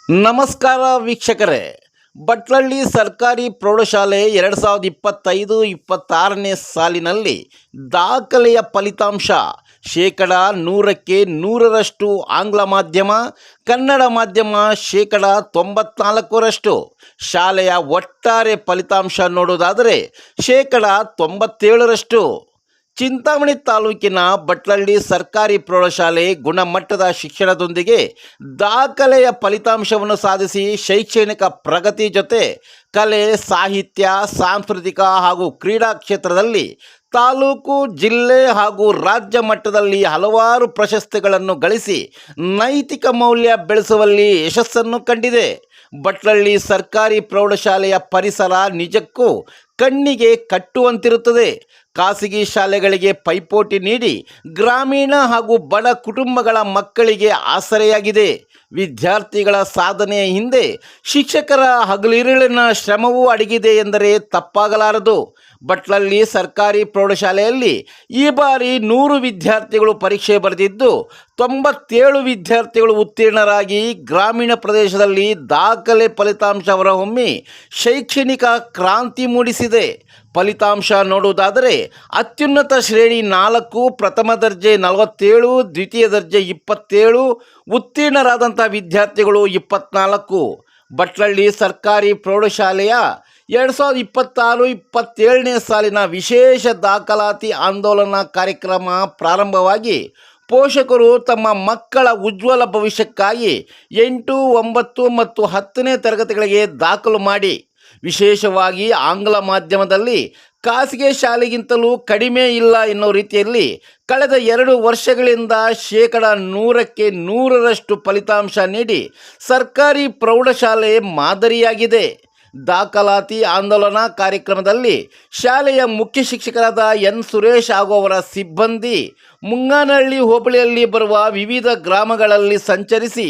ನಮಸ್ಕಾರ ವೀಕ್ಷಕರೇ. ಭಟ್ಲಳ್ಳಿ ಸರ್ಕಾರಿ ಪ್ರೌಢಶಾಲೆ 2025-26ನೇ ಸಾಲಿನಲ್ಲಿ ದಾಖಲೆಯ ಫಲಿತಾಂಶ 100ಕ್ಕೆ 100ರಷ್ಟು ಆಂಗ್ಲ ಮಾಧ್ಯಮ, ಕನ್ನಡ ಮಾಧ್ಯಮ 94%. ಶಾಲೆಯ ಒಟ್ಟಾರೆ ಫಲಿತಾಂಶ ನೋಡುವುದಾದರೆ 97%. ಚಿಂತಾಮಣಿ ತಾಲೂಕಿನ ಭಟ್ಲಳ್ಳಿ ಸರ್ಕಾರಿ ಪ್ರೌಢಶಾಲೆ ಗುಣಮಟ್ಟದ ಶಿಕ್ಷಣದೊಂದಿಗೆ ದಾಖಲೆಯ ಫಲಿತಾಂಶವನ್ನು ಸಾಧಿಸಿ ಶೈಕ್ಷಣಿಕ ಪ್ರಗತಿ ಜೊತೆ ಕಲೆ, ಸಾಹಿತ್ಯ, ಸಾಂಸ್ಕೃತಿಕ ಹಾಗೂ ಕ್ರೀಡಾ ಕ್ಷೇತ್ರದಲ್ಲಿ ತಾಲೂಕು, ಜಿಲ್ಲೆ ಹಾಗೂ ರಾಜ್ಯ ಮಟ್ಟದಲ್ಲಿ ಹಲವಾರು ಪ್ರಶಸ್ತಿಗಳನ್ನು ಗಳಿಸಿ ನೈತಿಕ ಮೌಲ್ಯ ಬೆಳೆಸುವಲ್ಲಿ ಯಶಸ್ಸನ್ನು ಕಂಡಿದೆ. ಭಟ್ಲಳ್ಳಿ ಸರ್ಕಾರಿ ಪ್ರೌಢಶಾಲೆಯ ಪರಿಸರ ನಿಜಕ್ಕೂ ಕಣ್ಣಿಗೆ ಕಟ್ಟುವಂತಿರುತ್ತದೆ. ಖಾಸಗಿ ಶಾಲೆಗಳಿಗೆ ಪೈಪೋಟಿ ನೀಡಿ ಗ್ರಾಮೀಣ ಹಾಗೂ ಬಡ ಕುಟುಂಬಗಳ ಮಕ್ಕಳಿಗೆ ಆಸರೆಯಾಗಿದೆ. ವಿದ್ಯಾರ್ಥಿಗಳ ಸಾಧನೆಯ ಹಿಂದೆ ಶಿಕ್ಷಕರ ಹಗಲಿರುಳಿನ ಶ್ರಮವೂ ಅಡಗಿದೆ ಎಂದರೆ ತಪ್ಪಾಗಲಾರದು. ಭಟ್ಲಳ್ಳಿ ಸರ್ಕಾರಿ ಪ್ರೌಢಶಾಲೆಯಲ್ಲಿ ಈ ಬಾರಿ 100 ವಿದ್ಯಾರ್ಥಿಗಳು ಪರೀಕ್ಷೆ ಬರೆದಿದ್ದು 97 ವಿದ್ಯಾರ್ಥಿಗಳು ಉತ್ತೀರ್ಣರಾಗಿ ಗ್ರಾಮೀಣ ಪ್ರದೇಶದಲ್ಲಿ ದಾಖಲೆ ಫಲಿತಾಂಶ ಹೊರಹೊಮ್ಮಿ ಶೈಕ್ಷಣಿಕ ಕ್ರಾಂತಿ ಮೂಡಿಸಿದೆ. ಫಲಿತಾಂಶ ನೋಡುವುದಾದರೆ ಅತ್ಯುನ್ನತ ಶ್ರೇಣಿ 4, ಪ್ರಥಮ ದರ್ಜೆ 47, ದ್ವಿತೀಯ ದರ್ಜೆ 27, ಉತ್ತೀರ್ಣರಾದಂಥ ವಿದ್ಯಾರ್ಥಿಗಳು 24. ಭಟ್ಲಳ್ಳಿ ಸರ್ಕಾರಿ ಪ್ರೌಢಶಾಲೆಯ 2026-27ನೇ ಸಾಲಿನ ವಿಶೇಷ ದಾಖಲಾತಿ ಆಂದೋಲನ ಕಾರ್ಯಕ್ರಮ ಪ್ರಾರಂಭವಾಗಿ ಪೋಷಕರು ತಮ್ಮ ಮಕ್ಕಳ ಉಜ್ವಲ ಭವಿಷ್ಯಕ್ಕಾಗಿ 8, 9 ಮತ್ತು 10ನೇ ತರಗತಿಗಳಿಗೆ ದಾಖಲು ಮಾಡಿ ವಿಶೇಷವಾಗಿ ಆಂಗ್ಲ ಮಾಧ್ಯಮದಲ್ಲಿ ಖಾಸಗಿ ಶಾಲೆಗಿಂತಲೂ ಕಡಿಮೆ ಇಲ್ಲ ಎನ್ನುವ ರೀತಿಯಲ್ಲಿ ಕಳೆದ 2 ವರ್ಷಗಳಿಂದ 100ಕ್ಕೆ 100ರಷ್ಟು ಫಲಿತಾಂಶ ನೀಡಿ ಸರ್ಕಾರಿ ಪ್ರೌಢಶಾಲೆ ಮಾದರಿಯಾಗಿದೆ. ದಾಖಲಾತಿ ಆಂದೋಲನ ಕಾರ್ಯಕ್ರಮದಲ್ಲಿ ಶಾಲೆಯ ಮುಖ್ಯ ಶಿಕ್ಷಕರಾದ ಎನ್ ಸುರೇಶ್ ಹಾಗೂ ಅವರ ಸಿಬ್ಬಂದಿ ಮುಂಗಾನಹಳ್ಳಿ ಹೋಬಳಿಯಲ್ಲಿ ಬರುವ ವಿವಿಧ ಗ್ರಾಮಗಳಲ್ಲಿ ಸಂಚರಿಸಿ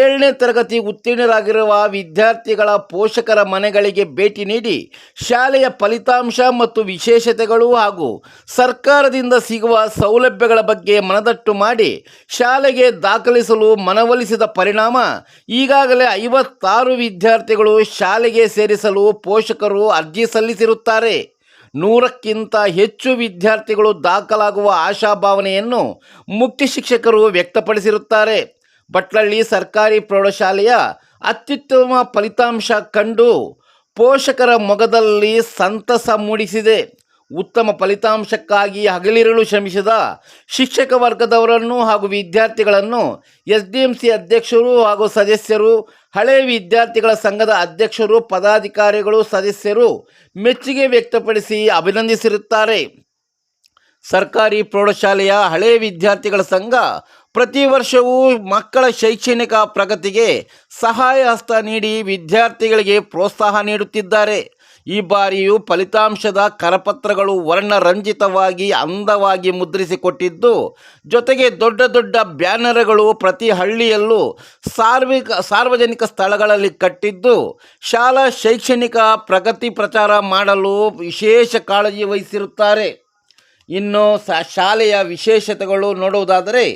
7ನೇ ತರಗತಿ ಉತ್ತೀರ್ಣರಾಗಿರುವ ವಿದ್ಯಾರ್ಥಿಗಳ ಪೋಷಕರ ಮನೆಗಳಿಗೆ ಭೇಟಿ ನೀಡಿ ಶಾಲೆಯ ಫಲಿತಾಂಶ ಮತ್ತು ವಿಶೇಷತೆಗಳು ಹಾಗೂ ಸರ್ಕಾರದಿಂದ ಸಿಗುವ ಸೌಲಭ್ಯಗಳ ಬಗ್ಗೆ ಮನದಟ್ಟು ಮಾಡಿ ಶಾಲೆಗೆ ದಾಖಲಿಸಲು ಮನವೊಲಿಸಿದ ಪರಿಣಾಮ ಈಗಾಗಲೇ 56 ವಿದ್ಯಾರ್ಥಿಗಳು ಶಾಲೆಗೆ ಸೇರಿಸಲು ಪೋಷಕರು ಅರ್ಜಿ ಸಲ್ಲಿಸಿರುತ್ತಾರೆ. 100ಕ್ಕಿಂತ ಹೆಚ್ಚು ವಿದ್ಯಾರ್ಥಿಗಳು ದಾಖಲಾಗುವ ಆಶಾಭಾವನೆಯನ್ನು ಮುಖ್ಯ ಶಿಕ್ಷಕರು ವ್ಯಕ್ತಪಡಿಸಿರುತ್ತಾರೆ. ಭಟ್ಲಳ್ಳಿ ಸರ್ಕಾರಿ ಪ್ರೌಢಶಾಲೆಯ ಅತ್ಯುತ್ತಮ ಫಲಿತಾಂಶ ಕಂಡು ಪೋಷಕರ ಮೊಗದಲ್ಲಿ ಸಂತಸ ಮೂಡಿಸಿದೆ. ಉತ್ತಮ ಫಲಿತಾಂಶಕ್ಕಾಗಿ ಹಗಲಿರುಳು ಶ್ರಮಿಸಿದ ಶಿಕ್ಷಕ ವರ್ಗದವರನ್ನು ಹಾಗೂ ವಿದ್ಯಾರ್ಥಿಗಳನ್ನು SDMC ಅಧ್ಯಕ್ಷರು ಹಾಗೂ ಸದಸ್ಯರು, ಹಳೆಯ ವಿದ್ಯಾರ್ಥಿಗಳ ಸಂಘದ ಅಧ್ಯಕ್ಷರು, ಪದಾಧಿಕಾರಿಗಳು, ಸದಸ್ಯರು ಮೆಚ್ಚುಗೆ ವ್ಯಕ್ತಪಡಿಸಿ ಅಭಿನಂದಿಸಿರುತ್ತಾರೆ. ಸರ್ಕಾರಿ ಪ್ರೌಢಶಾಲೆಯ ಹಳೆಯ ವಿದ್ಯಾರ್ಥಿಗಳ ಸಂಘ ಪ್ರತಿ ವರ್ಷವೂ ಮಕ್ಕಳ ಶೈಕ್ಷಣಿಕ ಪ್ರಗತಿಗೆ ಸಹಾಯ ಹಸ್ತ ನೀಡಿ ವಿದ್ಯಾರ್ಥಿಗಳಿಗೆ ಪ್ರೋತ್ಸಾಹ ನೀಡುತ್ತಿದ್ದಾರೆ. ಈ ಬಾರಿಯೂ ಫಲಿತಾಂಶದ ಕರಪತ್ರಗಳು ವರ್ಣರಂಜಿತವಾಗಿ ಅಂದವಾಗಿ ಮುದ್ರಿಸಿಕೊಟ್ಟಿದ್ದು, ಜೊತೆಗೆ ದೊಡ್ಡ ದೊಡ್ಡ ಬ್ಯಾನರ್ಗಳು ಪ್ರತಿ ಹಳ್ಳಿಯಲ್ಲೂ ಸಾರ್ವಜನಿಕ ಸ್ಥಳಗಳಲ್ಲಿ ಕಟ್ಟಿದ್ದು ಶಾಲಾ ಶೈಕ್ಷಣಿಕ ಪ್ರಗತಿ ಪ್ರಚಾರ ಮಾಡಲು ವಿಶೇಷ ಕಾಳಜಿ ವಹಿಸಿರುತ್ತಾರೆ. ಇನ್ನು ಶಾಲೆಯ ವಿಶೇಷತೆಗಳು ನೋಡುವುದಾದರೆ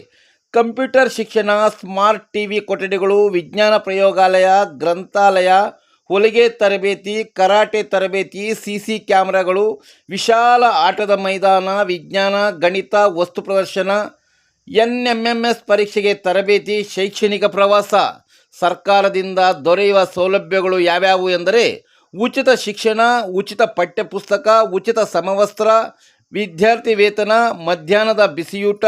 ಕಂಪ್ಯೂಟರ್ ಶಿಕ್ಷಣ, ಸ್ಮಾರ್ಟ್ TV ಕೊಠಡಿಗಳು, ವಿಜ್ಞಾನ ಪ್ರಯೋಗಾಲಯ, ಗ್ರಂಥಾಲಯ, ಹೊಲಿಗೆ ತರಬೇತಿ, ಕರಾಟೆ ತರಬೇತಿ, CC ಕ್ಯಾಮೆರಾಗಳು, ವಿಶಾಲ ಆಟದ ಮೈದಾನ, ವಿಜ್ಞಾನ, ಗಣಿತ, ವಸ್ತು ಪ್ರದರ್ಶನ, NMMS ಪರೀಕ್ಷೆಗೆ ತರಬೇತಿ, ಶೈಕ್ಷಣಿಕ ಪ್ರವಾಸ. ಸರ್ಕಾರದಿಂದ ದೊರೆಯುವ ಸೌಲಭ್ಯಗಳು ಯಾವ್ಯಾವು ಎಂದರೆ ಉಚಿತ ಶಿಕ್ಷಣ, ಉಚಿತ ಪಠ್ಯಪುಸ್ತಕ, ಉಚಿತ ಸಮವಸ್ತ್ರ, ವಿದ್ಯಾರ್ಥಿ ವೇತನ, ಮಧ್ಯಾಹ್ನದ ಬಿಸಿಯೂಟ,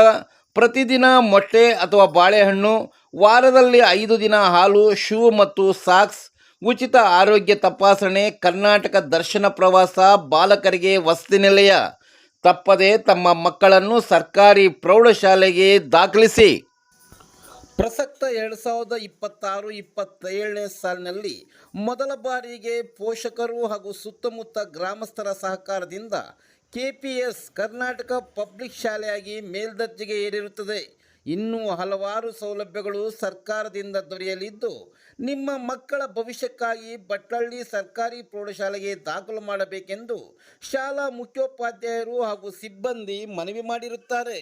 ಪ್ರತಿದಿನ ಮೊಟ್ಟೆ ಅಥವಾ ಬಾಳೆಹಣ್ಣು, ವಾರದಲ್ಲಿ 5 ದಿನ ಹಾಲು, ಶೂ ಮತ್ತು ಸಾಕ್ಸ್, ಉಚಿತ ಆರೋಗ್ಯ ತಪಾಸಣೆ, ಕರ್ನಾಟಕ ದರ್ಶನ ಪ್ರವಾಸ, ಬಾಲಕರಿಗೆ ವಸತಿ ನಿಲಯ. ತಪ್ಪದೆ ತಮ್ಮ ಮಕ್ಕಳನ್ನು ಸರ್ಕಾರಿ ಪ್ರೌಢಶಾಲೆಗೆ ದಾಖಲಿಸಿ. ಪ್ರಸಕ್ತ 2026-27ನೇ ಸಾಲಿನಲ್ಲಿ ಮೊದಲ ಬಾರಿಗೆ ಪೋಷಕರು ಹಾಗೂ ಸುತ್ತಮುತ್ತ ಗ್ರಾಮಸ್ಥರ ಸಹಕಾರದಿಂದ KPS ಕರ್ನಾಟಕ ಪಬ್ಲಿಕ್ ಶಾಲೆಯಾಗಿ ಮೇಲ್ದರ್ಜೆಗೆ ಏರಿರುತ್ತದೆ. ಇನ್ನೂ ಹಲವಾರು ಸೌಲಭ್ಯಗಳು ಸರ್ಕಾರದಿಂದ ದೊರೆಯಲಿದ್ದು, ನಿಮ್ಮ ಮಕ್ಕಳ ಭವಿಷ್ಯಕ್ಕಾಗಿ ಭಟ್ಲಳ್ಳಿ ಸರ್ಕಾರಿ ಪ್ರೌಢಶಾಲೆಗೆ ದಾಖಲು ಮಾಡಬೇಕೆಂದು ಶಾಲಾ ಮುಖ್ಯೋಪಾಧ್ಯಾಯರು ಹಾಗೂ ಸಿಬ್ಬಂದಿ ಮನವಿ ಮಾಡಿರುತ್ತಾರೆ.